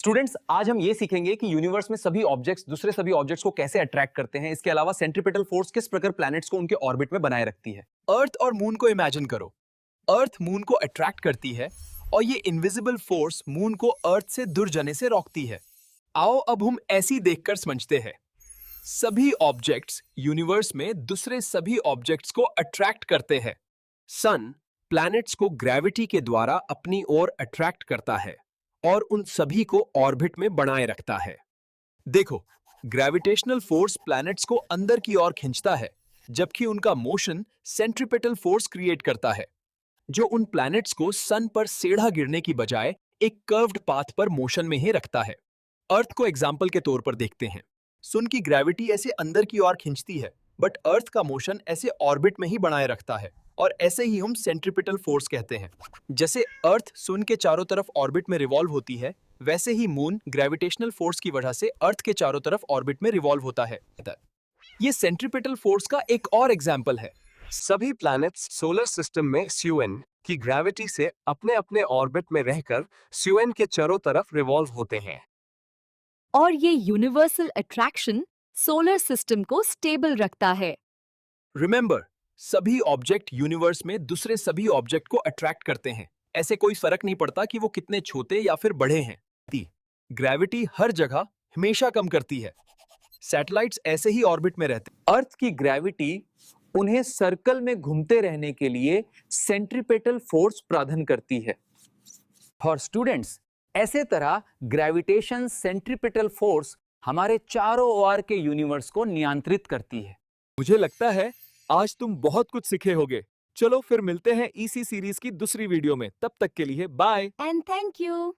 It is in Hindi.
स्टूडेंट्स, आज हम ये सीखेंगे कि यूनिवर्स में सभी ऑब्जेक्ट्स दूसरे सभी ऑब्जेक्ट्स को कैसे अट्रैक्ट करते हैं। इसके अलावा सेंट्रीपिटल फोर्स किस प्रकार प्लैनेट्स को उनके ऑर्बिट में बनाए रखती है। अर्थ और मून को इमेजिन करो। अर्थ मून को अट्रैक्ट करती है और ये इनविजिबल फोर्स मून को अर्थ से दूर जाने से रोकती है। आओ अब हम ऐसी देखकर समझते हैं। सभी ऑब्जेक्ट्स यूनिवर्स में दूसरे सभी ऑब्जेक्ट्स को अट्रैक्ट करते हैं। सन प्लैनेट्स को ग्रेविटी के द्वारा अपनी ओर अट्रैक्ट करता है और उन सभी को ऑर्बिट में बनाए रखता है। देखो, ग्रेविटेशनल फोर्स प्लैनेट्स को अंदर की ओर खींचता है, जबकि उनका मोशन सेंट्रीपिटल फोर्स क्रिएट करता है, जो उन प्लैनेट्स को सन पर सेढ़ा गिरने की बजाय एक कर्व्ड पाथ पर मोशन में ही रखता है। अर्थ को एग्जाम्पल के तौर पर देखते हैं। सन की ग्रेविटी ऐसे अंदर की ओर खींचती है, बट अर्थ का मोशन ऐसे ऑर्बिट में ही बनाए रखता है, और ऐसे ही हम सेंट्रीपिटल फोर्स कहते हैं। जैसे अर्थ सन के चारों तरफ ऑर्बिट में रिवॉल्व होती है, वैसे ही मून ग्रेविटेशनल फोर्स की वजह से अर्थ के चारों तरफ ऑर्बिट में रिवॉल्व होता है। ये सेंट्रीपिटल फोर्स का एक और एग्जाम्पल है। सभी प्लैनेट्स सोलर सिस्टम में सन की ग्रेविटी से अपने अपने ऑर्बिट में रहकर सन के चारों तरफ रिवॉल्व होते हैं। और ये यूनिवर्सल अट्रैक्शन सोलर सिस्टम को स्टेबल रखता है। रिमेंबर, सभी ऑब्जेक्ट यूनिवर्स में दूसरे सभी ऑब्जेक्ट को अट्रैक्ट करते हैं। ऐसे कोई फर्क नहीं पड़ता कि वो कितने छोटे या फिर बड़े हैं। ग्रेविटी हर जगह हमेशा कम करती है। सैटेलाइट्स ऐसे ही ऑर्बिट में रहते हैं। अर्थ की ग्रेविटी उन्हें सर्कल में घूमते रहने के लिए सेंट्रीपिटल फोर्स प्रदान करती है। फॉर स्टूडेंट्स, ऐसे तरह ग्रेविटेशन सेंट्रीपिटल फोर्स हमारे चारों ओर के यूनिवर्स को नियंत्रित करती है। मुझे लगता है आज तुम बहुत कुछ सीखे होगे। चलो फिर मिलते हैं इसी सीरीज की दूसरी वीडियो में। तब तक के लिए बाय। And thank you.